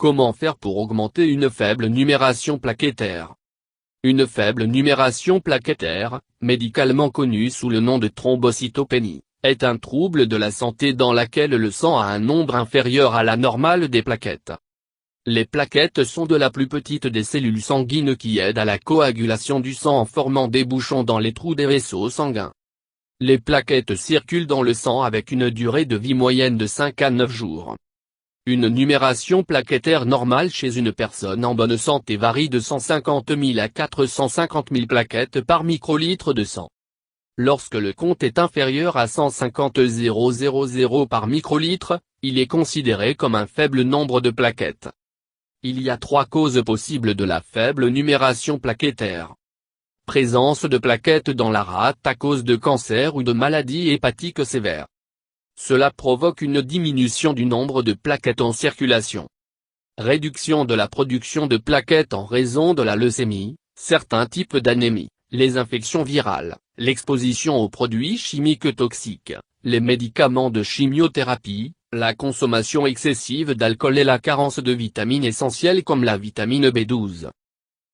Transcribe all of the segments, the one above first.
Comment faire pour augmenter une faible numération plaquettaire? Une faible numération plaquettaire, médicalement connue sous le nom de thrombocytopénie, est un trouble de la santé dans laquelle le sang a un nombre inférieur à la normale des plaquettes. Les plaquettes sont de la plus petite des cellules sanguines qui aident à la coagulation du sang en formant des bouchons dans les trous des vaisseaux sanguins. Les plaquettes circulent dans le sang avec une durée de vie moyenne de 5 à 9 jours. Une numération plaquettaire normale chez une personne en bonne santé varie de 150 000 à 450 000 plaquettes par microlitre de sang. Lorsque le compte est inférieur à 150 000 par microlitre, il est considéré comme un faible nombre de plaquettes. Il y a 3 causes possibles de la faible numération plaquettaire. Présence de plaquettes dans la rate à cause de cancer ou de maladies hépatiques sévères. Cela provoque une diminution du nombre de plaquettes en circulation. Réduction de la production de plaquettes en raison de la leucémie, certains types d'anémie, les infections virales, l'exposition aux produits chimiques toxiques, les médicaments de chimiothérapie, la consommation excessive d'alcool et la carence de vitamines essentielles comme la vitamine B12.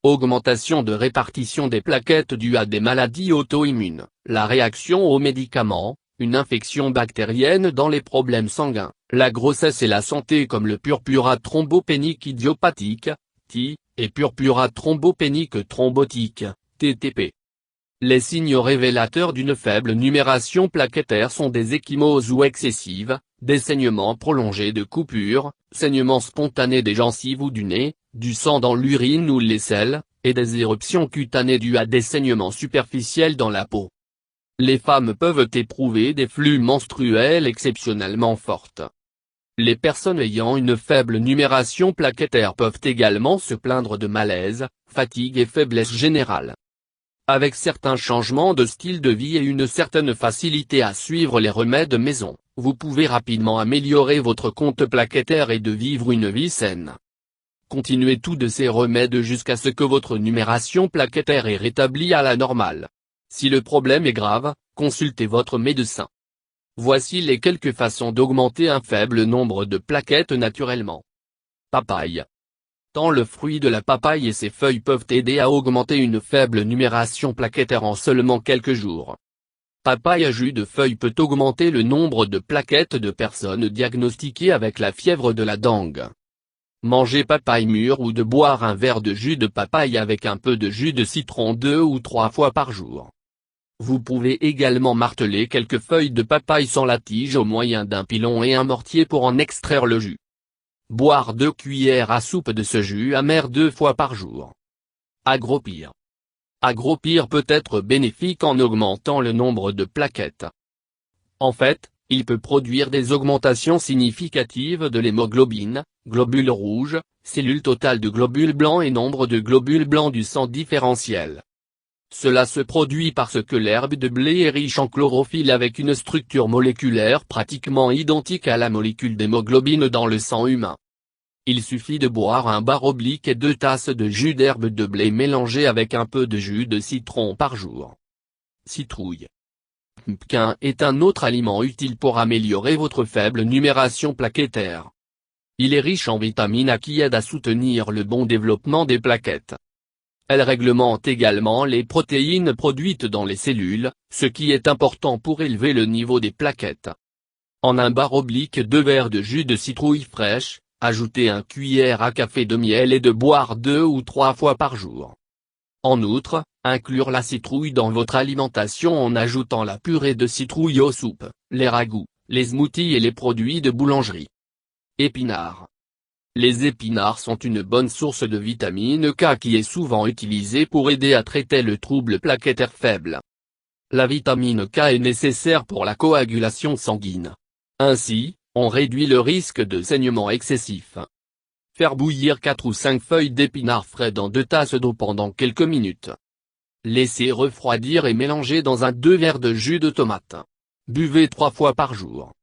Augmentation de répartition des plaquettes due à des maladies auto-immunes, la réaction aux médicaments, une infection bactérienne dans les problèmes sanguins, la grossesse et la santé comme le purpurate thrombopénique idiopathique, TI, et purpurate thrombopénique thrombotique, TTP. Les signes révélateurs d'une faible numération plaquettaire sont des ecchymoses ou excessives, des saignements prolongés de coupures, saignements spontanés des gencives ou du nez, du sang dans l'urine ou les selles, et des éruptions cutanées dues à des saignements superficiels dans la peau. Les femmes peuvent éprouver des flux menstruels exceptionnellement fortes. Les personnes ayant une faible numération plaquettaire peuvent également se plaindre de malaise, fatigue et faiblesse générale. Avec certains changements de style de vie et une certaine facilité à suivre les remèdes maison, vous pouvez rapidement améliorer votre compte plaquettaire et de vivre une vie saine. Continuez tous de ces remèdes jusqu'à ce que votre numération plaquettaire est rétablie à la normale. Si le problème est grave, consultez votre médecin. Voici les quelques façons d'augmenter un faible nombre de plaquettes naturellement. Papaye. Tant le fruit de la papaye et ses feuilles peuvent aider à augmenter une faible numération plaquettaire en seulement quelques jours. Papaye à jus de feuilles peut augmenter le nombre de plaquettes de personnes diagnostiquées avec la fièvre de la dengue. Manger papaye mûre ou de boire un verre de jus de papaye avec un peu de jus de citron 2 ou 3 fois par jour. Vous pouvez également marteler quelques feuilles de papaye sans la tige au moyen d'un pilon et un mortier pour en extraire le jus. Boire 2 cuillères à soupe de ce jus amer 2 fois par jour. Agropir. Agropir peut être bénéfique en augmentant le nombre de plaquettes. En fait, il peut produire des augmentations significatives de l'hémoglobine, globules rouges, cellules totales de globules blancs et nombre de globules blancs du sang différentiel. Cela se produit parce que l'herbe de blé est riche en chlorophylle avec une structure moléculaire pratiquement identique à la molécule d'hémoglobine dans le sang humain. Il suffit de boire un bar oblique et 2 tasses de jus d'herbe de blé mélangé avec un peu de jus de citron par jour. Citrouille. Pumpkin est un autre aliment utile pour améliorer votre faible numération plaquettaire. Il est riche en vitamine A qui aide à soutenir le bon développement des plaquettes. Elle réglemente également les protéines produites dans les cellules, ce qui est important pour élever le niveau des plaquettes. En un bar oblique 2 verres de jus de citrouille fraîche, ajoutez 1 cuillère à café de miel et de boire 2 ou 3 fois par jour. En outre, inclure la citrouille dans votre alimentation en ajoutant la purée de citrouille aux soupes, les ragoûts, les smoothies et les produits de boulangerie. Épinards. Les épinards sont une bonne source de vitamine K qui est souvent utilisée pour aider à traiter le trouble plaquettaire faible. La vitamine K est nécessaire pour la coagulation sanguine. Ainsi, on réduit le risque de saignement excessif. Faire bouillir 4 ou 5 feuilles d'épinards frais dans 2 tasses d'eau pendant quelques minutes. Laissez refroidir et mélanger dans un 2 verres de jus de tomate. Buvez 3 fois par jour.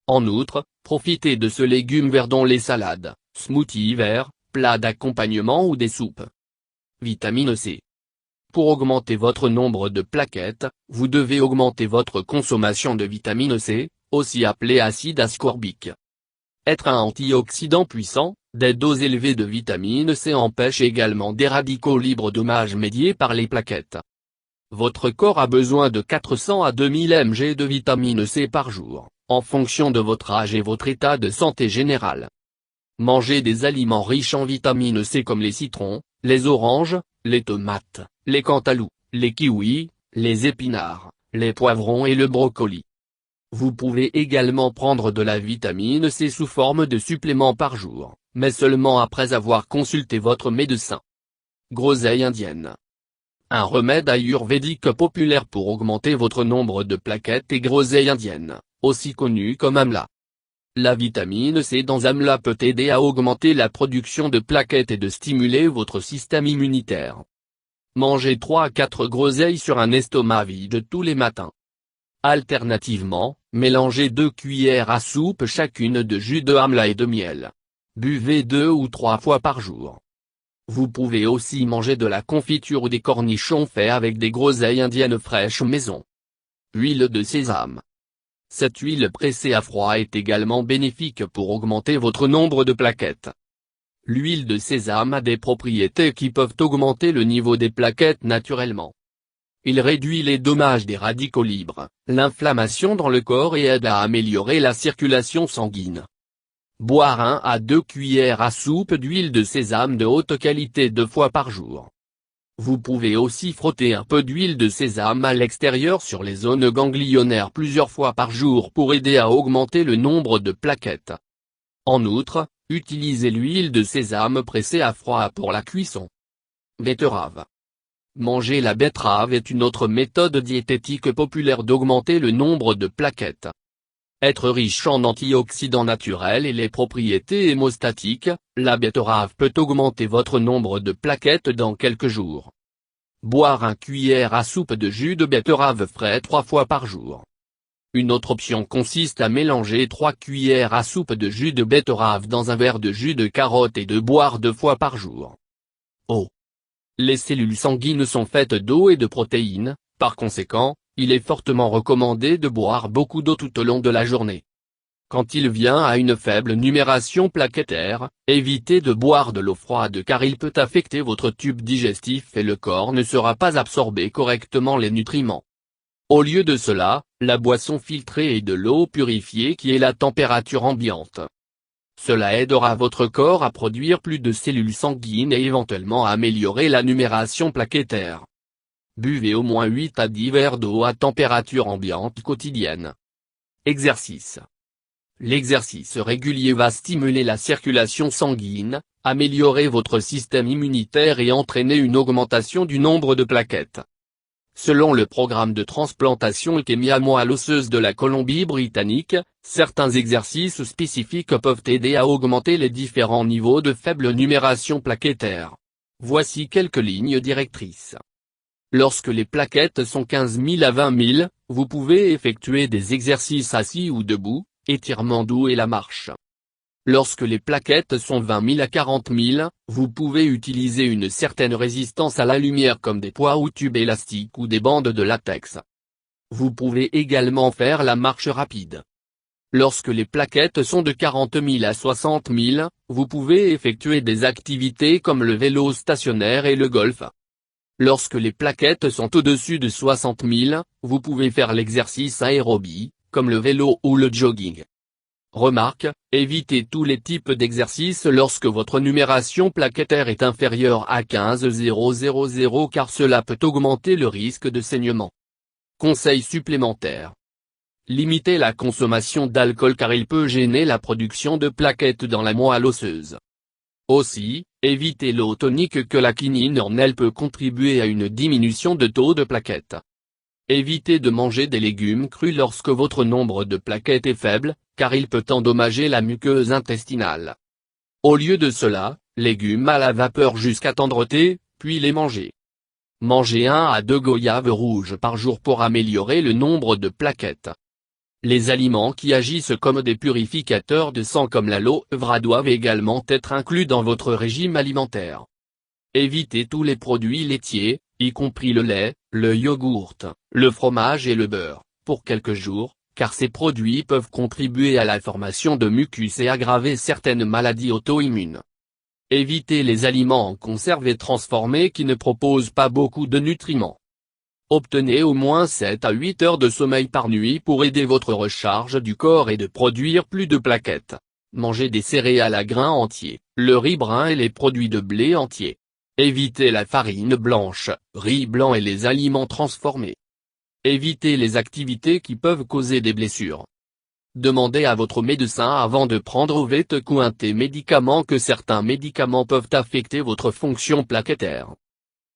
En outre, profitez de ce légume vert dans les salades, smoothies verts, plats d'accompagnement ou des soupes. Vitamine C. Pour augmenter votre nombre de plaquettes, vous devez augmenter votre consommation de vitamine C, aussi appelée acide ascorbique. Être un antioxydant puissant, des doses élevées de vitamine C empêchent également des radicaux libres dommages médiés par les plaquettes. Votre corps a besoin de 400 à 2000 mg de vitamine C par jour, en fonction de votre âge et votre état de santé général. Mangez des aliments riches en vitamine C comme les citrons, les oranges, les tomates, les cantaloupes, les kiwis, les épinards, les poivrons et le brocoli. Vous pouvez également prendre de la vitamine C sous forme de supplément par jour, mais seulement après avoir consulté votre médecin. Groseille indienne. Un remède ayurvédique populaire pour augmenter votre nombre de plaquettes et groseille indienne, aussi connue comme amla. La vitamine C dans amla peut aider à augmenter la production de plaquettes et de stimuler votre système immunitaire. Mangez 3 à 4 groseilles sur un estomac vide tous les matins. Alternativement, mélangez 2 cuillères à soupe chacune de jus de amla et de miel. Buvez 2 ou 3 fois par jour. Vous pouvez aussi manger de la confiture ou des cornichons faits avec des groseilles indiennes fraîches maison. Huile de sésame. Cette huile pressée à froid est également bénéfique pour augmenter votre nombre de plaquettes. L'huile de sésame a des propriétés qui peuvent augmenter le niveau des plaquettes naturellement. Il réduit les dommages des radicaux libres, l'inflammation dans le corps et aide à améliorer la circulation sanguine. Boire 1 à 2 cuillères à soupe d'huile de sésame de haute qualité 2 fois par jour. Vous pouvez aussi frotter un peu d'huile de sésame à l'extérieur sur les zones ganglionnaires plusieurs fois par jour pour aider à augmenter le nombre de plaquettes. En outre, utilisez l'huile de sésame pressée à froid pour la cuisson. Betterave. Manger la betterave est une autre méthode diététique populaire d'augmenter le nombre de plaquettes. Être riche en antioxydants naturels et les propriétés hémostatiques, la betterave peut augmenter votre nombre de plaquettes dans quelques jours. Boire 1 cuillère à soupe de jus de betterave frais 3 fois par jour. Une autre option consiste à mélanger 3 cuillères à soupe de jus de betterave dans un verre de jus de carotte et de boire 2 fois par jour. Eau. Les cellules sanguines sont faites d'eau et de protéines, par conséquent, il est fortement recommandé de boire beaucoup d'eau tout au long de la journée. Quand il vient à une faible numération plaquettaire, évitez de boire de l'eau froide car il peut affecter votre tube digestif et le corps ne saura pas absorber correctement les nutriments. Au lieu de cela, la boisson filtrée est de l'eau purifiée qui est la température ambiante. Cela aidera votre corps à produire plus de cellules sanguines et éventuellement à améliorer la numération plaquettaire. Buvez au moins 8 à 10 verres d'eau à température ambiante quotidienne. Exercice. L'exercice régulier va stimuler la circulation sanguine, améliorer votre système immunitaire et entraîner une augmentation du nombre de plaquettes. Selon le programme de transplantation œdémia moelle osseuse de la Colombie-Britannique, certains exercices spécifiques peuvent aider à augmenter les différents niveaux de faible numération plaquettaire. Voici quelques lignes directrices. Lorsque les plaquettes sont 15 000 à 20 000, vous pouvez effectuer des exercices assis ou debout, étirements doux et la marche. Lorsque les plaquettes sont 20 000 à 40 000, vous pouvez utiliser une certaine résistance à la lumière comme des poids ou tubes élastiques ou des bandes de latex. Vous pouvez également faire la marche rapide. Lorsque les plaquettes sont de 40 000 à 60 000, vous pouvez effectuer des activités comme le vélo stationnaire et le golf. Lorsque les plaquettes sont au-dessus de 60 000, vous pouvez faire l'exercice aérobie, comme le vélo ou le jogging. Remarque, évitez tous les types d'exercices lorsque votre numération plaquettaire est inférieure à 15 000 car cela peut augmenter le risque de saignement. Conseil supplémentaire. Limitez la consommation d'alcool car il peut gêner la production de plaquettes dans la moelle osseuse. Aussi, évitez l'eau tonique que la quinine en elle peut contribuer à une diminution de taux de plaquettes. Évitez de manger des légumes crus lorsque votre nombre de plaquettes est faible, car il peut endommager la muqueuse intestinale. Au lieu de cela, légumes à la vapeur jusqu'à tendreté, puis les manger. Mangez 1 à 2 goyaves rouges par jour pour améliorer le nombre de plaquettes. Les aliments qui agissent comme des purificateurs de sang comme l'aloe vera doivent également être inclus dans votre régime alimentaire. Évitez tous les produits laitiers, y compris le lait, le yogourt, le fromage et le beurre, pour quelques jours, car ces produits peuvent contribuer à la formation de mucus et aggraver certaines maladies auto-immunes. Évitez les aliments en conserve et transformés qui ne proposent pas beaucoup de nutriments. Obtenez au moins 7 à 8 heures de sommeil par nuit pour aider votre recharge du corps et de produire plus de plaquettes. Mangez des céréales à grains entiers, le riz brun et les produits de blé entier. Évitez la farine blanche, riz blanc et les aliments transformés. Évitez les activités qui peuvent causer des blessures. Demandez à votre médecin avant de prendre ou médicaments que certains médicaments peuvent affecter votre fonction plaquettaire.